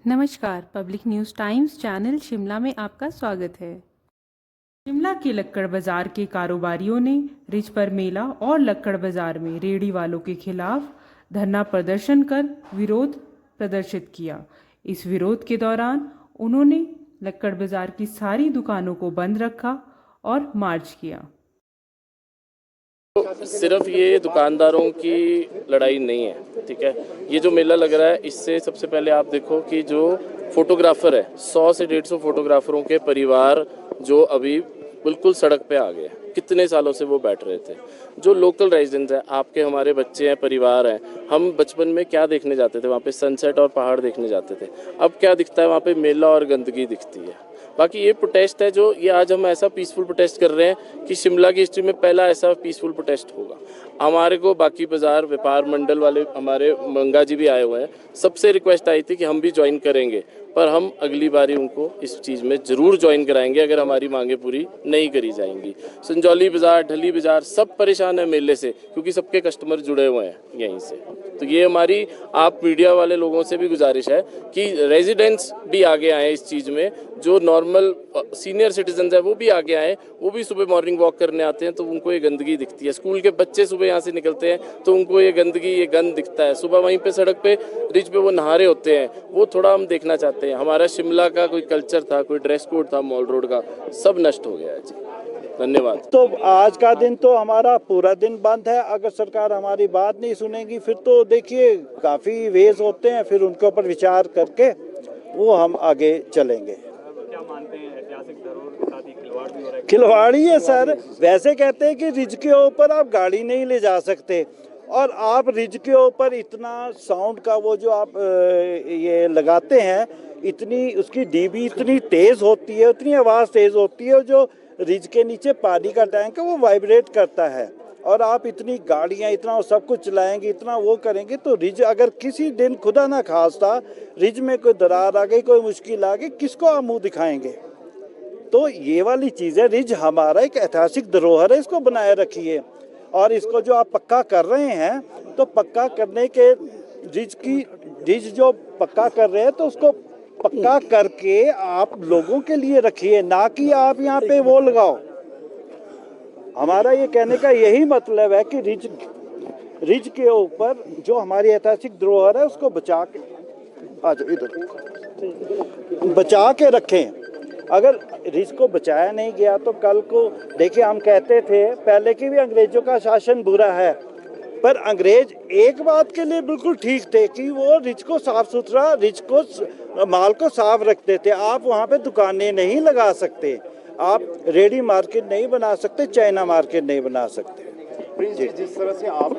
नमस्कार, public news times channel Shimla में आपका स्वागत है। शिमला के लक्कड़ बाजार के कारोबारियों ने रिज पर मेला और लक्कड़ बाजार में रेहड़ी वालों के खिलाफ धरना प्रदर्शन कर विरोध प्रदर्शित किया। इस विरोध के दौरान उन्होंने लक्कड़ बाजार की सारी दुकानों को बंद रखा और मार्च किया। सिर्फ ये दुकानदारों की लड़ाई नहीं है, ठीक है। ये जो मेला लग रहा है, इससे सबसे पहले आप देखो कि जो फोटोग्राफर है, 100 से 150 फोटोग्राफरों के परिवार जो अभी बिल्कुल सड़क पे आ गए। कितने सालों से वो बैठ रहे थे। जो लोकल रेजिडेंट्स हैं, आपके हमारे बच्चे हैं, परिवार हैं, हम बचपन में क्या देखने जाते थे? वहाँ पे सनसेट और पहाड़ देखने जाते थे। अब क्या दिखता है वहाँ पे? मेला और गंदगी दिखती है। बाकी ये प्रोटेस्ट है जो ये आज हम ऐसा पीसफुल प्रोटेस्ट कर रहे हैं कि शिमला की हिस्ट्री में पहला ऐसा पीसफुल प्रोटेस्ट होगा। हमारे को बाकी बाजार व्यापार मंडल वाले हमारे मंगा जी भी आए हुए हैं, सबसे रिक्वेस्ट आई थी कि हम भी ज्वाइन करेंगे, पर हम अगली बारी उनको इस चीज़ में ज़रूर ज्वाइन कराएंगे अगर हमारी मांगे पूरी नहीं करी जाएंगी। संजौली बाज़ार, ढली बाज़ार सब परेशान है मेले से, क्योंकि सबके कस्टमर जुड़े हुए हैं यहीं से। तो ये हमारी आप मीडिया वाले लोगों से भी गुजारिश है कि रेजिडेंट्स भी आगे आए इस चीज़ में। जो नॉर्मल सीनियर सिटीजन है वो भी आगे आए, वो भी सुबह मॉर्निंग वॉक करने आते हैं तो उनको ये गंदगी दिखती है। स्कूल के बच्चे सुबह यहाँ से निकलते हैं तो उनको ये गंदगी, ये गंद दिखता है। सुबह वहीं पे सड़क पे रिज पे वो नहा रहे होते हैं, वो थोड़ा हम देखना चाहते हैं। हमारा शिमला का कोई कल्चर था, कोई ड्रेस कोड था मॉल रोड का, सब नष्ट हो गया है जी। धन्यवाद। तो आज का दिन तो हमारा पूरा दिन बंद है। अगर सरकार हमारी बात नहीं सुनेगी फिर तो देखिए काफ़ी वेज होते हैं, फिर उनके ऊपर विचार करके वो हम आगे चलेंगे। क्या मानते हैं ऐतिहासिक धरोहर के साथ ही खिलवाड़ भी हो रहा है? खिलवाड़ी है सर। वैसे कहते हैं कि रिज के ऊपर आप गाड़ी नहीं ले जा सकते, और आप रिज के ऊपर इतना साउंड का वो जो आप ये लगाते हैं, इतनी उसकी डीबी इतनी तेज़ होती है, इतनी आवाज़ तेज़ होती है, जो रिज के नीचे पानी का टैंक है वो वाइब्रेट करता है। और आप इतनी गाड़ियाँ इतना सब कुछ चलाएंगे, इतना वो करेंगे तो रिज अगर किसी दिन खुदा ना खास्ता रिज में कोई दरार आ गई, कोई मुश्किल आ गई, किसको आप मुँह दिखाएंगे? तो ये वाली चीज़ है। रिज हमारा एक ऐतिहासिक धरोहर है, इसको बनाए रखिए। और इसको जो आप पक्का कर रहे हैं तो पक्का करने के रिज जो पक्का कर रहे हैं तो उसको पक्का करके आप लोगों के लिए रखिए, ना कि आप यहाँ पे वो लगाओ। हमारा ये कहने का यही मतलब है कि रिज के ऊपर जो हमारी ऐतिहासिक धरोहर है उसको बचा के रखें। अगर रिज को बचाया नहीं गया तो कल को देखिए, हम कहते थे पहले की भी अंग्रेजों का शासन बुरा है, पर अंग्रेज एक बात के लिए बिल्कुल ठीक थे कि वो रिज को साफ सुथरा, रिज को माल को साफ रखते थे। आप वहाँ पे दुकानें नहीं लगा सकते, आप रेडी मार्केट नहीं बना सकते, चाइना मार्केट नहीं बना सकते। जिस तरह से आप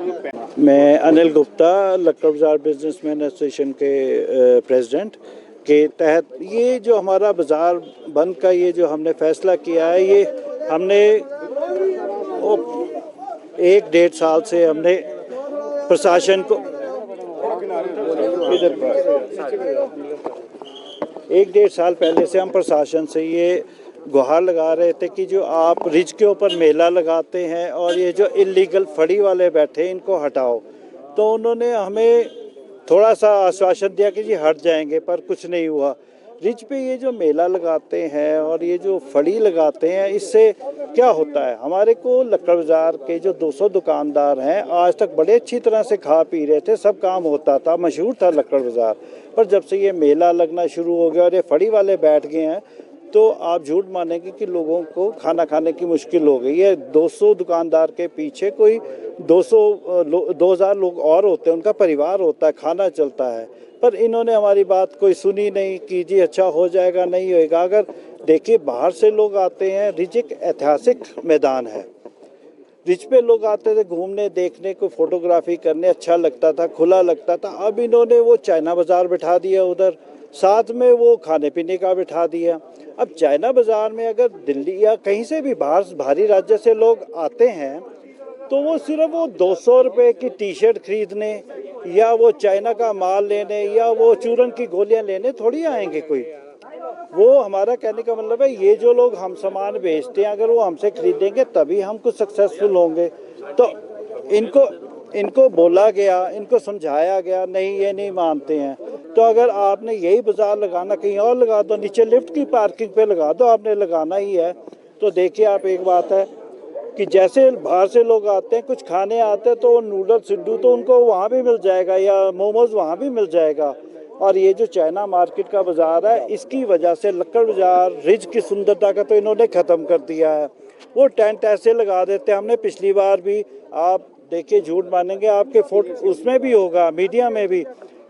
मैं अनिल गुप्ता, लक्कड़ बाजार बिजनेसमैन एसोसिएशन के प्रेसिडेंट के तहत ये जो हमारा बाज़ार बंद का ये जो हमने फैसला किया है, ये हमने 1-1.5 साल से हमने प्रशासन को 1-1.5 साल पहले से हम प्रशासन से ये गुहार लगा रहे थे कि जो आप रिज के ऊपर मेला लगाते हैं और ये जो इलीगल फड़ी वाले बैठे इनको हटाओ। तो उन्होंने हमें थोड़ा सा आश्वासन दिया कि जी हट जाएंगे, पर कुछ नहीं हुआ। रिज पे ये जो मेला लगाते हैं और ये जो फड़ी लगाते हैं, इससे क्या होता है? हमारे को लक्कड़ बाजार के जो 200 दुकानदार हैं आज तक बड़े अच्छी तरह से खा पी रहे थे, सब काम होता था, मशहूर था लक्कड़ बाजार। पर जब से ये मेला लगना शुरू हो गया और ये फड़ी वाले बैठ गए हैं तो आप झूठ मानेंगे कि लोगों को खाना खाने की मुश्किल हो गई है। 200 दुकानदार के पीछे कोई 2000 लोग और होते हैं, उनका परिवार होता है, खाना चलता है। पर इन्होंने हमारी बात कोई सुनी नहीं कि जी अच्छा हो जाएगा, नहीं होएगा। अगर देखिए बाहर से लोग आते हैं, रिज एक ऐतिहासिक मैदान है, रिज पे लोग आते थे घूमने, देखने को, फोटोग्राफी करने, अच्छा लगता था, खुला लगता था। अब इन्होंने वो चाइना बाज़ार बिठा दिया उधर, साथ में वो खाने पीने का बिठा दिया। अब चाइना बाज़ार में अगर दिल्ली या कहीं से भी बाहर भारी राज्य से लोग आते हैं तो वो सिर्फ वो 200 रुपये की टी शर्ट खरीदने या वो चाइना का माल लेने या वो चूरन की गोलियां लेने थोड़ी आएंगे कोई। वो हमारा कहने का मतलब है ये जो लोग हम सामान बेचते हैं अगर वो हमसे खरीदेंगे तभी हम कुछ सक्सेसफुल होंगे। तो इनको इनको बोला गया, इनको समझाया गया, नहीं ये नहीं मानते हैं। तो अगर आपने यही बाज़ार लगाना, कहीं और लगा दो, नीचे लिफ्ट की पार्किंग पे लगा दो, आपने लगाना ही है। तो देखिए आप, एक बात है कि जैसे बाहर से लोग आते हैं, कुछ खाने आते हैं, तो नूडल सिड्डू तो उनको वहाँ भी मिल जाएगा, या मोमोज़ वहाँ भी मिल जाएगा। और ये जो चाइना मार्केट का बाज़ार है, इसकी वजह से लक्कड़ बाज़ार, रिज की सुंदरता का तो इन्होंने ख़त्म कर दिया है। वो टेंट ऐसे लगा देते हैं, हमने पिछली बार भी, आप देखिए झूठ मानेंगे, आपके फोटो उसमें भी होगा, मीडिया में भी,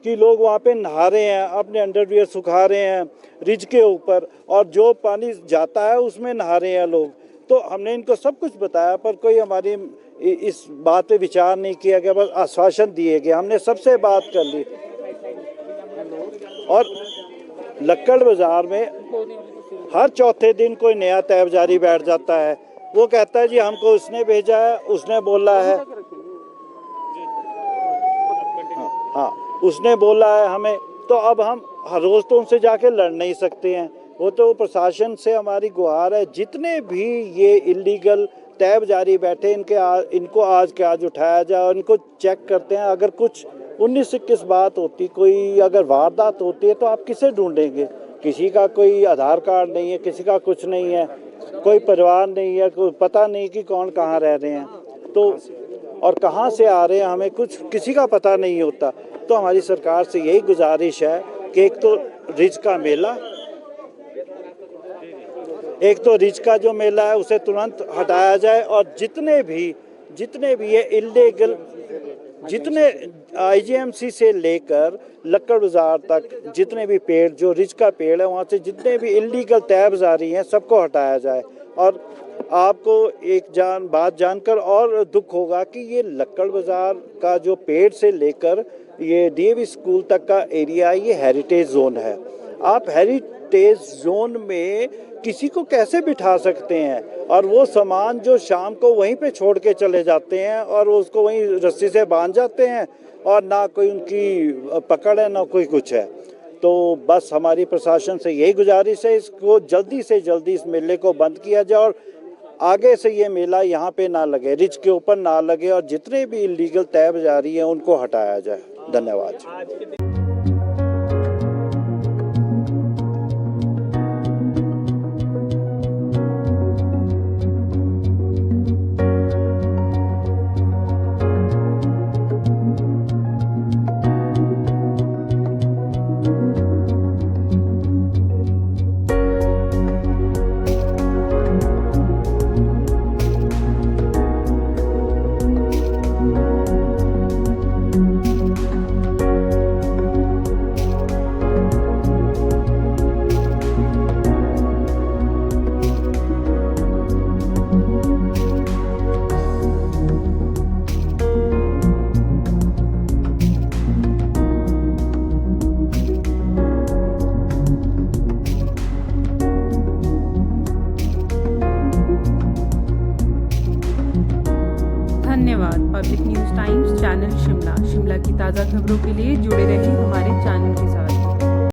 कि लोग वहाँ पे नहा रहे हैं, अपने अंडरवियर सुखा रहे हैं रिज के ऊपर, और जो पानी जाता है उसमें नहा रहे हैं लोग। तो हमने इनको सब कुछ बताया, पर कोई हमारी इस बात पे विचार नहीं किया गया, बस आश्वासन दिए गए। हमने सबसे बात कर ली। और लक्कड़ बाज़ार में हर चौथे दिन कोई नया तैबजारी बैठ जाता है। वो कहता है जी हमको उसने भेजा है, उसने बोला है, हाँ उसने बोला है हमें। तो अब हम हर रोज़ तो उनसे जाके लड़ नहीं सकते हैं। वो तो प्रशासन से हमारी गुहार है, जितने भी ये इलीगल तैबजारी बैठे, इनको आज के आज उठाया जाए और इनको चेक करते हैं। अगर कुछ 19-21 बात होती, कोई अगर वारदात होती है, तो आप किसे ढूंढेंगे? किसी का कोई आधार कार्ड नहीं है, किसी का कुछ नहीं है, कोई परिवार नहीं है, कोई पता नहीं कि कौन कहाँ रह रहे हैं, तो और कहाँ से आ रहे हैं, हमें कुछ किसी का पता नहीं होता। तो हमारी सरकार से यही गुजारिश है कि एक तो रिज का मेला, एक तो रिज का जो मेला है उसे तुरंत हटाया जाए, और जितने भी ये इलीगल, जितने आईजीएमसी से लेकर लक्कड़ बाज़ार तक जितने भी पेड़, जो रिज का पेड़ है, वहाँ से जितने भी इलीगल तैबजारी हैं, सबको हटाया जाए। और आपको एक बात जानकर और दुख होगा कि ये लक्कड़ बाज़ार का जो पेड़ से लेकर ये डीएवी स्कूल तक का एरिया, ये हेरिटेज जोन है। आप हेरिटेज जोन में किसी को कैसे बिठा सकते हैं? और वो सामान जो शाम को वहीं पे छोड़ के चले जाते हैं, और उसको वहीं रस्सी से बांध जाते हैं, और ना कोई उनकी पकड़ है, ना कोई कुछ है। तो बस हमारी प्रशासन से यही गुजारिश है, इसको जल्दी से जल्दी इस मेले को बंद किया जाए, और आगे से ये मेला यहाँ पे ना लगे, रिज के ऊपर ना लगे, और जितने भी इलीगल तैबजारी हैं उनको हटाया जाए। धन्यवाद। धन्यवाद। Public news times channel Shimla की ताज़ा खबरों के लिए जुड़े रहिए हमारे चैनल के साथ।